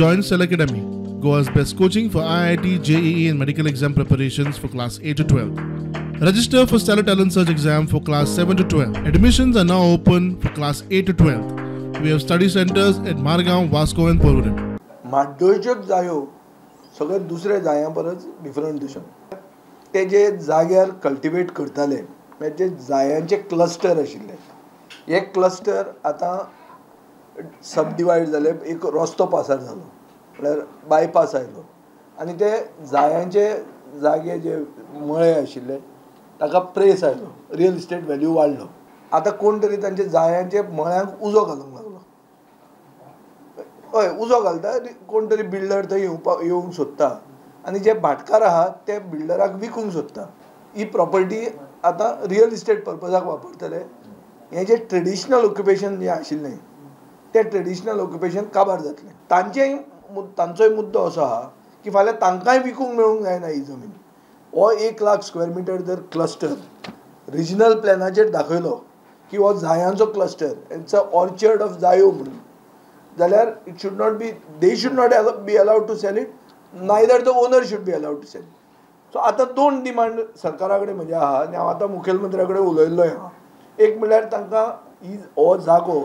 Join Cell Academy, Goa's best coaching for IIT, JEE and medical exam preparations for class 8 to 12. Register for Stellar Talent Search exam for class 7 to 12. Admissions are now open for class 8 to 12. We have study centers at Margao, Vasco and Porvorim. म्हाड्डोळच्योच जायो सगळे दुसरे जायां परस different दिसता. ते जे जाग्यार cultivate करताले म्हणजे जे जायांचे क्लस्टर आशिल्ले, हे क्लस्टर आतां सब डिवायड जाले. एक रस्तो पासार जालो म्हळ्यार बायपास आयलो आनी ते जायांचे जागे जे मळे आशिल्ले ताका प्रेस आयलो, रियल इस्टेट व्हॅल्यू वाडलो. आतां कोण तरी तांचे जायांचे मळ्यांक उजो घालूंक लागलो. हय, उजो घालता, कोण तरी बिल्डर थंय येवंक सोदता आनी जे भाटकार आहात ते बिल्डराक विकूंक सोदता. ही प्रॉपर्टी आतां रियल इस्टेट पर्पजाक वापरतले. हें जे ट्रेडिशनल ऑक्युपेशन जें आशिल्लें तें ट्रेडिशनल ऑक्युपेशन काबार जातलें. तांचोय मुद्दो असो आहा की फाल्यां तांकांय विकूंक मेळूंक जायना ही जमीन. हो 1,00,000 स्क्वेअर मिटर जर क्लस्टर रिजनल प्लॅनाचेर दाखयलो की हो जायांचो cluster, it's a orchard of जायो म्हणून, जाल्यार it should not be, they should not be allowed to sell it, neither the owner should be allowed to sell. So आतां दोन डिमांड सरकारा कडेन म्हजे आहा आनी हांव आतां मुखेलमंत्र्या कडेन उलयल्लोय आहा. एक म्हणल्यार तांकां हो जागो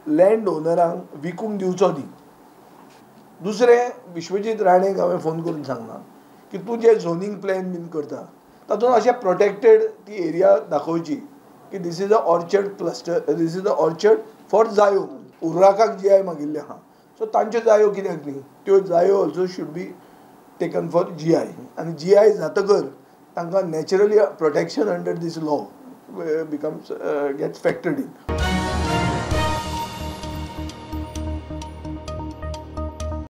लँड ओनरांक विकूंक दिवचो दी. दुसरें, विश्वजीत राणेक हांवें फोन करून सांगलां की तूं जे झोनींग प्लॅन बीन करता तातूंत अशें प्रोटेक्टेड ती एरिया दाखोवची की this is a orchard cluster, this is a orchard for जायो. उर्राकाक GI मागिल्ले आहा, सो तांच्यो जायो कित्याक न्ही, त्यो जायो also should be taken for GI. आनी GI जातकर तांकां naturally protection under this law becomes gets factored in.